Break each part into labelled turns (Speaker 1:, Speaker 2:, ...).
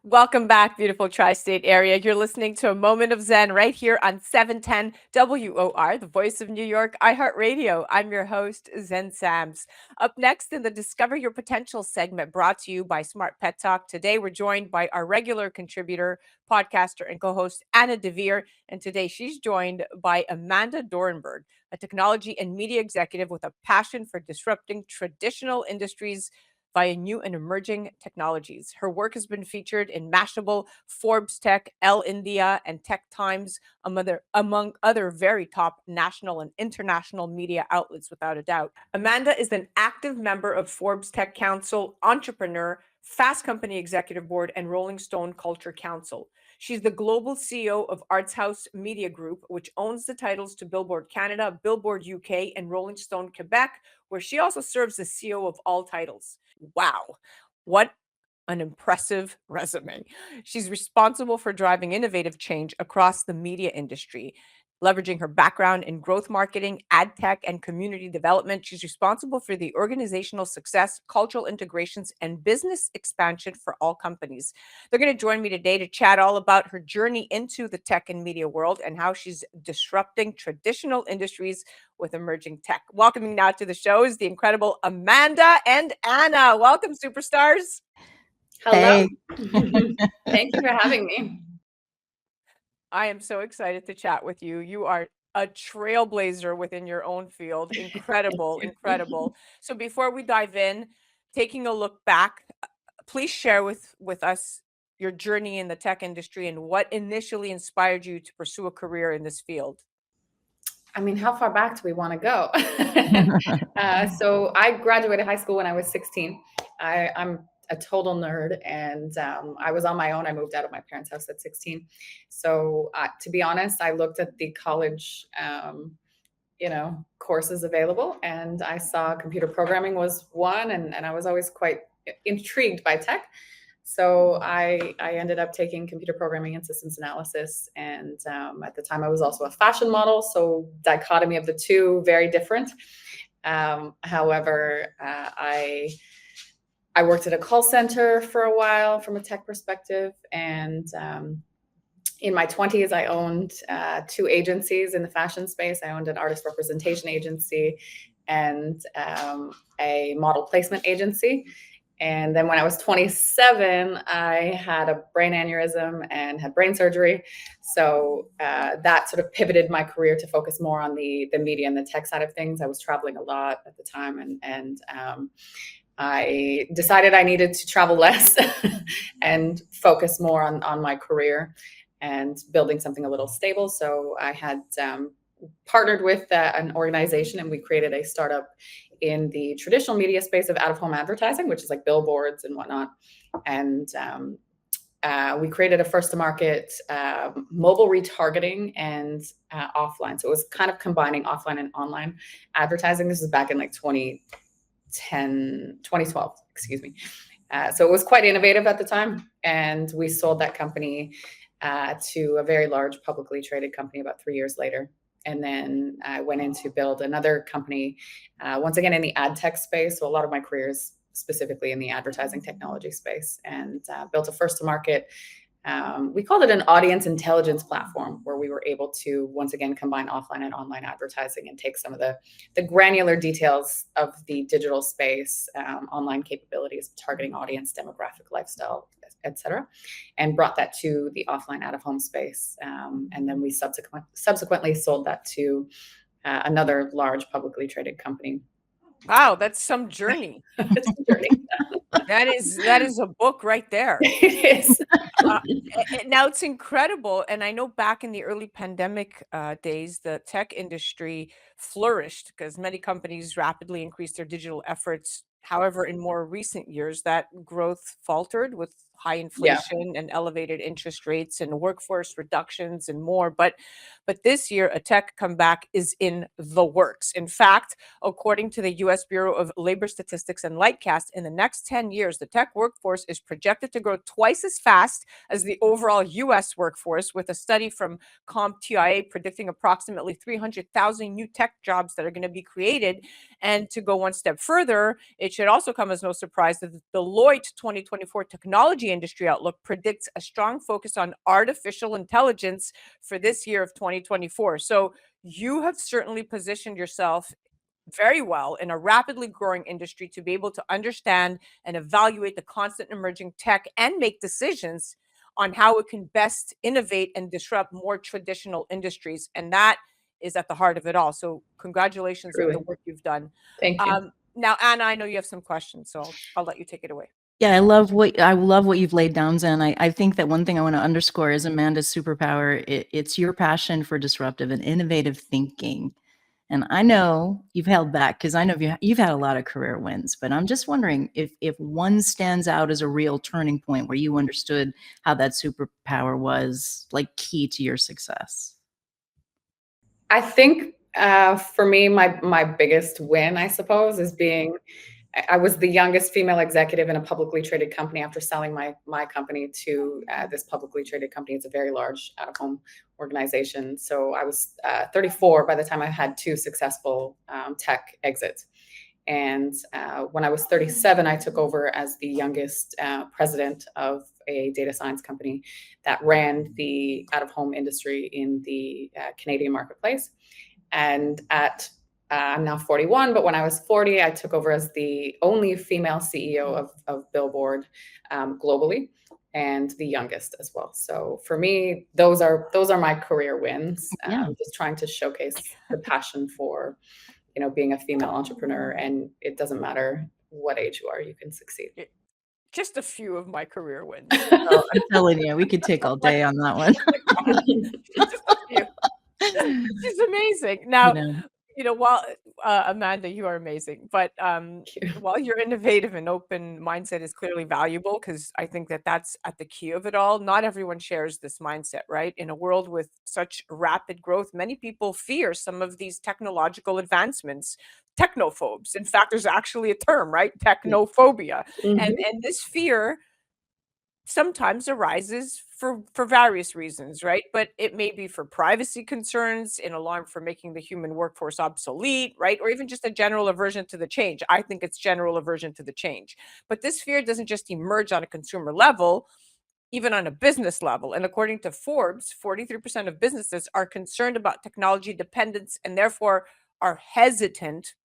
Speaker 1: Welcome back, beautiful tri-state area. You're listening to a moment of Zen right here on 710 WOR, the voice of New York, iHeartRadio. I'm your host, Zen Sams. Up next in the Discover Your Potential segment brought to you by Smart Pet Talk. Today, we're joined by our regular contributor, podcaster, and co-host, Anna Devere. And today, she's joined by Amanda Dorenberg, a technology and media executive with a passion for disrupting traditional industries via new and emerging technologies. Her work has been featured in Mashable, Forbes Tech, Elle India, and Tech Times, among other very top national and international media outlets, without a doubt. Amanda is an active member of Forbes Tech Council, entrepreneur, Fast Company Executive Board, and Rolling Stone Culture Council. She's the global CEO of ArtsHouse Media Group, which owns the titles to Billboard Canada, Billboard UK, and Rolling Stone Quebec, where she also serves as CEO of all titles. Wow, what an impressive resume. She's responsible for driving innovative change across the media industry. Leveraging her background in growth marketing, ad tech, and community development, she's responsible for the organizational success, cultural integrations, and business expansion for all companies. They're going to join me today to chat all about her journey into the tech and media world and how she's disrupting traditional industries with emerging tech. Welcoming now to the show is the incredible Amanda and Anna. Welcome, superstars.
Speaker 2: Hello.
Speaker 3: Hey.
Speaker 2: Thank you for having me.
Speaker 1: I am so excited to chat with you. You are a trailblazer within your own field. Incredible, incredible. So before we dive in, taking a look back, please share with us your journey in the tech industry and what initially inspired you to pursue a career in this field.
Speaker 2: I mean, how far back do we want to go? So I graduated high school when I was 16. I'm a total nerd, and I was on my own. I moved out of my parents' house at 16. So to be honest, I looked at the college, courses available, and I saw computer programming was one, and I was always quite intrigued by tech. So I ended up taking computer programming and systems analysis. And at the time, I was also a fashion model. So dichotomy of the two, very different. However, I worked at a call center for a while from a tech perspective. And in my 20s, I owned two agencies in the fashion space. I owned an artist representation agency and a model placement agency. And then when I was 27, I had a brain aneurysm and had brain surgery. So that sort of pivoted my career to focus more on the media and the tech side of things. I was traveling a lot at the time, and I decided I needed to travel less and focus more on my career and building something a little stable. So I had partnered with an organization, and we created a startup in the traditional media space of out-of-home advertising, which is like billboards and whatnot. And we created a first-to-market mobile retargeting and offline. So it was kind of combining offline and online advertising. This is back in like 2012, excuse me. So it was quite innovative at the time. And we sold that company to a very large publicly traded company about 3 years later. And then I went in to build another company, once again, in the ad tech space. So a lot of my career is specifically in the advertising technology space, and built a first to market. We called it an audience intelligence platform, where we were able to, once again, combine offline and online advertising and take some of the granular details of the digital space, online capabilities, targeting audience, demographic, lifestyle, et cetera, and brought that to the offline out-of-home space. And then we subsequently sold that to another large publicly traded company.
Speaker 1: Wow, that's some journey.
Speaker 2: It's a journey.
Speaker 1: That is a book right there.
Speaker 2: It is.
Speaker 1: Now it's incredible. And I know back in the early pandemic days, the tech industry flourished because many companies rapidly increased their digital efforts. However, in more recent years, that growth faltered with high inflation and elevated interest rates and workforce reductions and more. But this year, a tech comeback is in the works. In fact, according to the U.S. Bureau of Labor Statistics and Lightcast, in the next 10 years, the tech workforce is projected to grow twice as fast as the overall U.S. workforce, with a study from CompTIA predicting approximately 300,000 new tech jobs that are going to be created. And to go one step further, it should also come as no surprise that the Deloitte 2024 Technology technology industry outlook predicts a strong focus on artificial intelligence for this year of 2024. So you have certainly positioned yourself very well in a rapidly growing industry to be able to understand and evaluate the constant emerging tech and make decisions on how it can best innovate and disrupt more traditional industries. And that is at the heart of it all. So, congratulations with the
Speaker 2: Truly.
Speaker 1: work you've done.
Speaker 2: Thank you.
Speaker 1: Now, Anna, I know you have some questions, so I'll let you take it away.
Speaker 3: Yeah, I love what you've laid down, Zen. I think that one thing I want to underscore is Amanda's superpower. It's your passion for disruptive and innovative thinking. And I know you've held back because I know you've had a lot of career wins, but I'm just wondering if one stands out as a real turning point where you understood how that superpower was like key to your success.
Speaker 2: I think for me, my biggest win, I suppose, is being I was the youngest female executive in a publicly traded company after selling my company to this publicly traded company. It's a very large out-of-home organization. So I was 34 by the time I had two successful tech exits. And when I was 37, I took over as the youngest president of a data science company that ran the out-of-home industry in the Canadian marketplace. And I'm now 41, but when I was 40, I took over as the only female CEO of Billboard globally, and the youngest as well. So for me, those are my career wins.
Speaker 3: Yeah.
Speaker 2: Just trying to showcase the passion for being a female entrepreneur, and it doesn't matter what age you are, you can succeed.
Speaker 1: Just a few of my career wins.
Speaker 3: Oh, I'm telling you, we could take all day on that one.
Speaker 1: Just a few. This is amazing. Now, while Amanda, you are amazing, but while your innovative and open mindset is clearly valuable, because I think that that's at the key of it all, not everyone shares this mindset, right? In a world with such rapid growth, many people fear some of these technological advancements, technophobes. In fact, there's actually a term, right? Technophobia. And this fear sometimes arises for various reasons, right? But it may be for privacy concerns, an alarm for making the human workforce obsolete, right? Or even just a general aversion to the change. I think it's general aversion to the change. But this fear doesn't just emerge on a consumer level, even on a business level. And according to Forbes, 43% of businesses are concerned about technology dependence and therefore are hesitant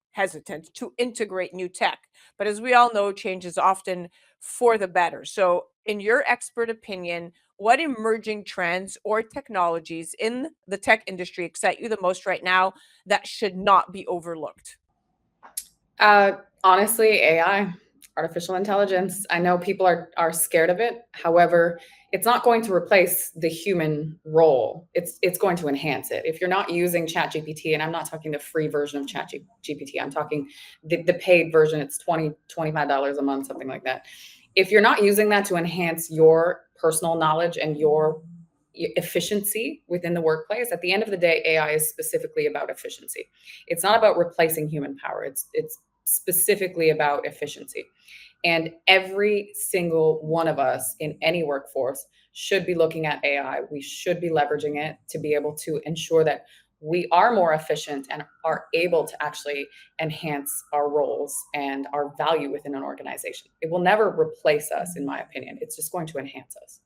Speaker 1: to integrate new tech. But as we all know, change is often for the better. So, in your expert opinion, what emerging trends or technologies in the tech industry excite you the most right now that should not be overlooked?
Speaker 2: Honestly, AI, artificial intelligence. I know people are scared of it. However, it's not going to replace the human role. It's going to enhance it. If you're not using ChatGPT, and I'm not talking the free version of ChatGPT, I'm talking the paid version. It's $25 a month, something like that. If you're not using that to enhance your personal knowledge and your efficiency within the workplace, at the end of the day, AI is specifically about efficiency. It's not about replacing human power. It's specifically about efficiency. And every single one of us in any workforce should be looking at AI. We should be leveraging it to be able to ensure that we are more efficient and are able to actually enhance our roles and our value within an organization. It will never replace us, in my opinion. It's just going to enhance us.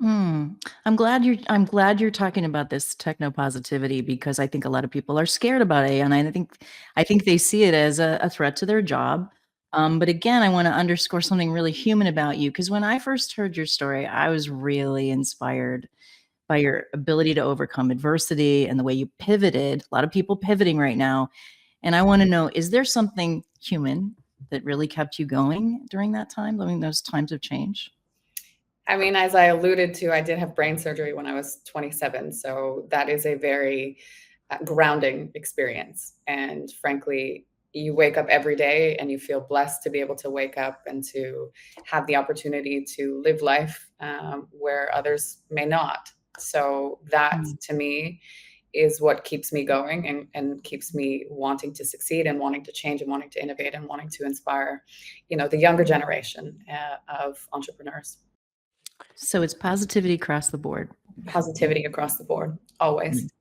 Speaker 3: I'm glad you're talking about this techno positivity, because I think a lot of people are scared about AI, and I think they see it as a threat to their job. But again, I want to underscore something really human about you, because when I first heard your story, I was really inspired by your ability to overcome adversity and the way you pivoted. A lot of people pivoting right now. And I want to know, is there something human that really kept you going during that time, during those times of change?
Speaker 2: I mean, as I alluded to, I did have brain surgery when I was 27. So that is a very grounding experience. And frankly, you wake up every day and you feel blessed to be able to wake up and to have the opportunity to live life where others may not. So that to me is what keeps me going and keeps me wanting to succeed and wanting to change and wanting to innovate and wanting to inspire, the younger generation of entrepreneurs.
Speaker 3: So it's positivity across the board.
Speaker 2: Positivity across the board, always.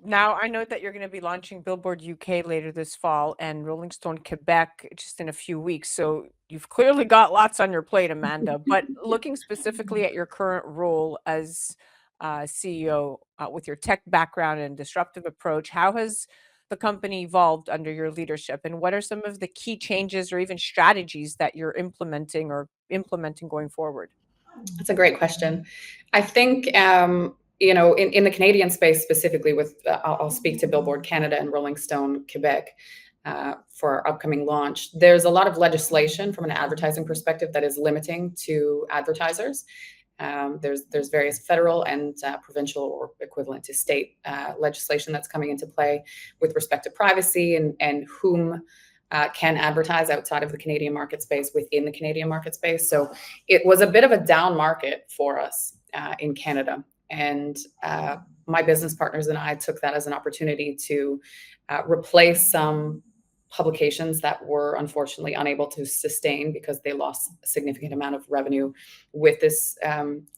Speaker 1: Now, I know that you're going to be launching Billboard UK later this fall and Rolling Stone Quebec just in a few weeks. So you've clearly got lots on your plate, Amanda. But looking specifically at your current role as CEO, with your tech background and disruptive approach, how has the company evolved under your leadership, and what are some of the key changes or even strategies that you're implementing going forward?
Speaker 2: That's a great question. I think, in the Canadian space specifically, with I'll speak to Billboard Canada and Rolling Stone Quebec for our upcoming launch. There's a lot of legislation from an advertising perspective that is limiting to advertisers. There's various federal and provincial, or equivalent to state, legislation that's coming into play with respect to privacy and whom can advertise outside of the Canadian market space within the Canadian market space. So it was a bit of a down market for us in Canada. And my business partners and I took that as an opportunity to replace some publications that were unfortunately unable to sustain because they lost a significant amount of revenue with this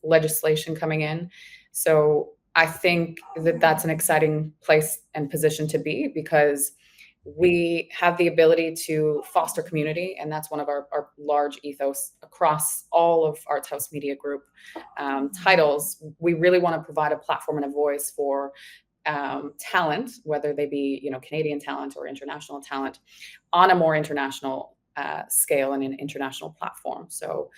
Speaker 2: legislation coming in. So I think that that's an exciting place and position to be, because we have the ability to foster community, and that's one of our large ethos across all of ArtsHouse Media Group titles. We really want to provide a platform and a voice for talent, whether they be Canadian talent or international talent, on a more international scale and an international platform. So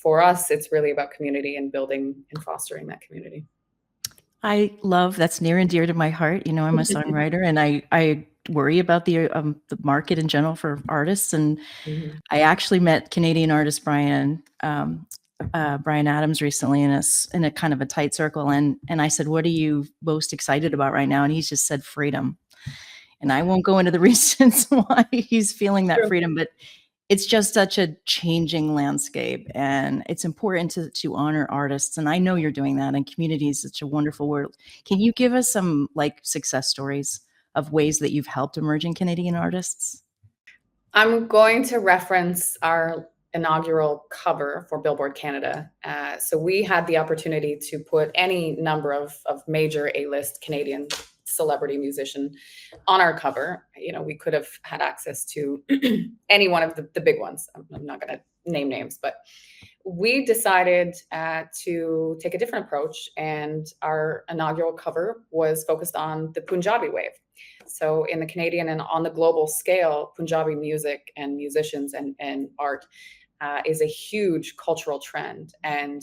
Speaker 2: for us, it's really about community and building and fostering that community.
Speaker 3: I love, that's near and dear to my heart. I'm a songwriter, and I worry about the market in general for artists. And I actually met Canadian artist Brian Adams recently in a kind of a tight circle, and I said, "What are you most excited about right now?" And he just said, "Freedom." And I won't go into the reasons why he's feeling that freedom, but it's just such a changing landscape, and it's important to honor artists. And I know you're doing that, and community is such a wonderful word. Can you give us some success stories of ways that you've helped emerging Canadian artists?
Speaker 2: I'm going to reference our inaugural cover for Billboard Canada. So we had the opportunity to put any number of major A-list Canadian celebrity musician on our cover. We could have had access to any one of the big ones. I'm not going to name names, but we decided to take a different approach, and our inaugural cover was focused on the Punjabi wave. So in the Canadian and on the global scale, Punjabi music and musicians and art is a huge cultural trend, and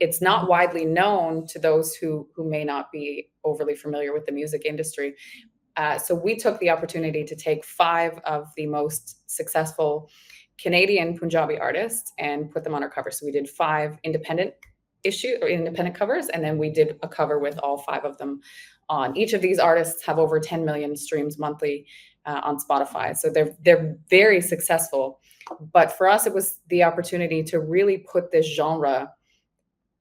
Speaker 2: it's not widely known to those who may not be overly familiar with the music industry. So we took the opportunity to take 5 of the most successful Canadian Punjabi artists and put them on our cover. So we did 5 independent covers, and then we did a cover with all 5 of them on. Each of these artists have over 10 million streams monthly on Spotify. So they're very successful. But for us, it was the opportunity to really put this genre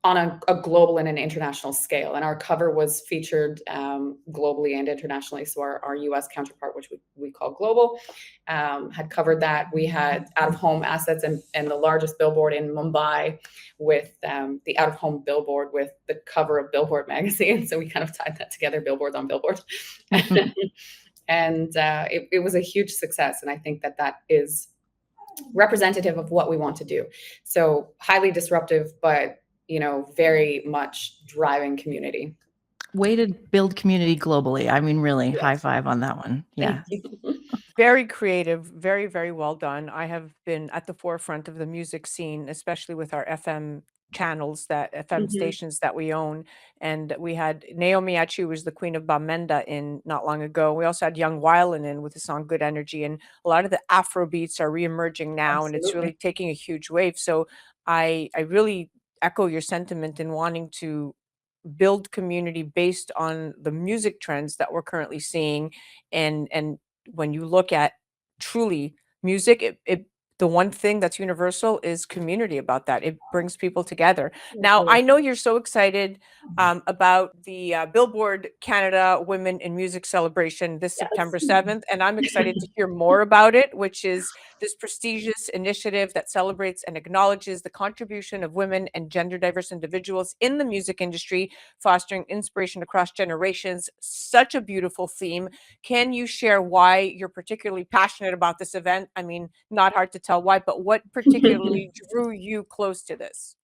Speaker 2: on a global and an international scale. And our cover was featured globally and internationally. So our US counterpart, which we call Global, had covered that. We had out-of-home assets and the largest billboard in Mumbai with the out-of-home billboard with the cover of Billboard magazine. So we kind of tied that together, billboards on billboard. And it was a huge success. And I think that is representative of what we want to do. So highly disruptive, but very much driving community.
Speaker 3: Way to build community globally. I mean, really, yes. High five on that one. Yeah.
Speaker 1: Very creative, very, very well done. I have been at the forefront of the music scene, especially with our FM channels, stations that we own. And we had Naomi Achu, who was the queen of Bamenda, in not long ago. We also had Young Wildin in with the song Good Energy. And a lot of the Afro beats are reemerging now. Absolutely. And it's really taking a huge wave. So I really echo your sentiment in wanting to build community based on the music trends that we're currently seeing. And when you look at truly music, the one thing that's universal is community about that. It brings people together. Now, I know you're so excited about the Billboard Canada Women in Music celebration this September 7th, and I'm excited to hear more about it, which is this prestigious initiative that celebrates and acknowledges the contribution of women and gender diverse individuals in the music industry, fostering inspiration across generations. Such a beautiful theme. Can you share why you're particularly passionate about this event? I mean, not hard to tell why, but what particularly drew you close to this?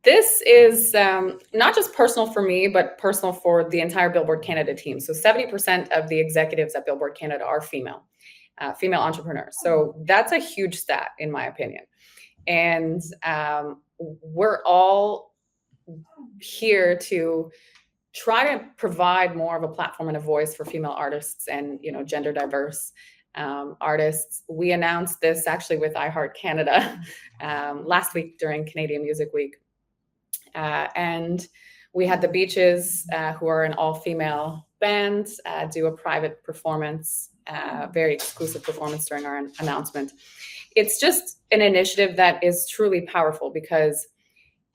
Speaker 2: This is not just personal for me, but personal for the entire Billboard Canada team. So 70% of the executives at Billboard Canada are female entrepreneurs. So that's a huge stat, in my opinion. And we're all here to try to provide more of a platform and a voice for female artists and, gender diverse artists. We announced this actually with iHeartCanada last week during Canadian Music Week. And we had the Beaches, who are an all-female band, do a private performance, very exclusive performance during our announcement. It's just an initiative that is truly powerful because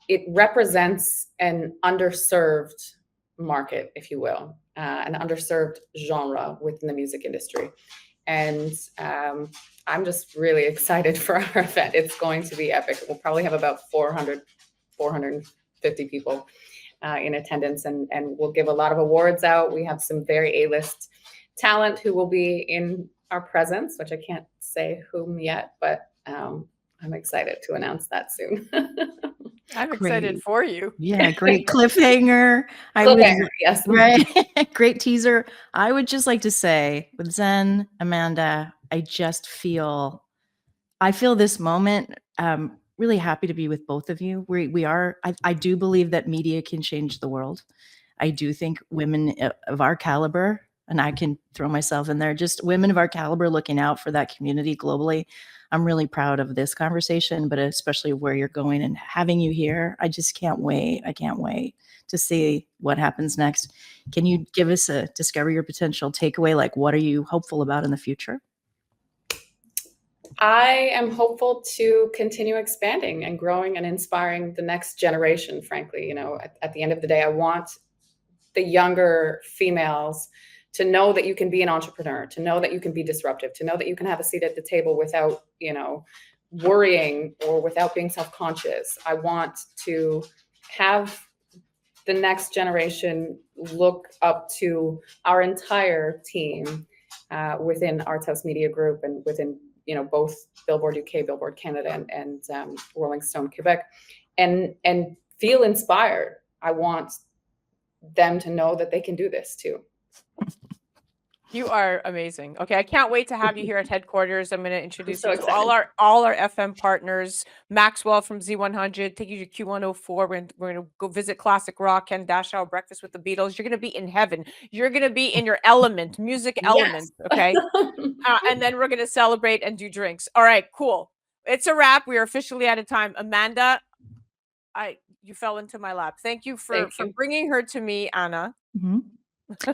Speaker 2: it represents an underserved market, if you will, an underserved genre within the music industry. And I'm just really excited for our event. It's going to be epic. We'll probably have about 450 people in attendance, and we'll give a lot of awards out. We have some very A-list talent who will be in our presence, which I can't say whom yet, but I'm excited to announce that soon.
Speaker 1: I'm excited for you.
Speaker 3: Yeah, great cliffhanger.
Speaker 2: Yes.
Speaker 3: Right. Great teaser. I would just like to say with Zen, Amanda, I feel this moment. Really happy to be with both of you. I do believe that media can change the world. I do think women of our caliber, and I can throw myself in there, just women of our caliber looking out for that community globally. I'm really proud of this conversation, but especially where you're going and having you here. I just can't wait. I can't wait to see what happens next. Can you give us a discover your potential takeaway? Like, what are you hopeful about in the future?
Speaker 2: I am hopeful to continue expanding and growing and inspiring the next generation, frankly. At the end of the day, I want the younger females to know that you can be an entrepreneur, to know that you can be disruptive, to know that you can have a seat at the table without, worrying or without being self-conscious. I want to have the next generation look up to our entire team within ArtsHouse Media Group and within, both Billboard UK, Billboard Canada, and Rolling Stone Quebec, and feel inspired. I want them to know that they can do this too.
Speaker 1: You are amazing. Okay, I can't wait to have you here at headquarters. I'm going to introduce you to
Speaker 2: excited.
Speaker 1: all our FM partners. Maxwell from Z100, take you to Q104. We're going to go visit classic rock, Ken Dashow, breakfast with the Beatles. You're going to be in heaven. You're going to be in your element, music element. Okay, and then we're going to celebrate and do drinks. All right, cool. It's a wrap. We are officially out of time. Amanda, you fell into my lap. Thank you for bringing her to me, Anna.
Speaker 3: Mm-hmm.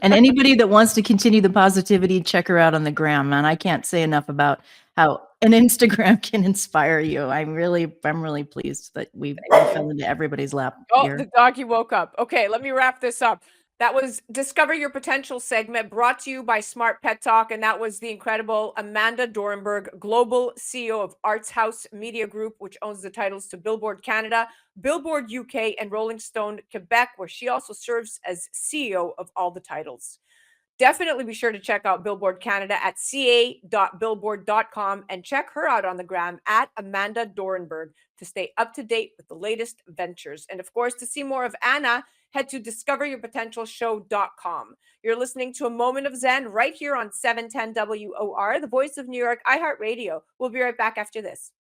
Speaker 3: And anybody that wants to continue the positivity, check her out on the gram, man. I can't say enough about how an Instagram can inspire you. I'm really pleased that we fell into everybody's lap here.
Speaker 1: The doggy woke up. Okay, let me wrap this up. That was Discover Your Potential segment brought to you by Smart Pet Talk. And that was the incredible Amanda Dorenberg, Global CEO of ArtsHouse Media Group, which owns the titles to Billboard Canada, Billboard UK, and Rolling Stone Quebec, where she also serves as CEO of all the titles. Definitely be sure to check out Billboard Canada at ca.billboard.com and check her out on the gram at Amanda Dorenberg to stay up to date with the latest ventures. And of course, to see more of Anna, head to discoveryourpotentialshow.com. You're listening to A Moment of Zen right here on 710 WOR, the voice of New York, iHeartRadio. We'll be right back after this.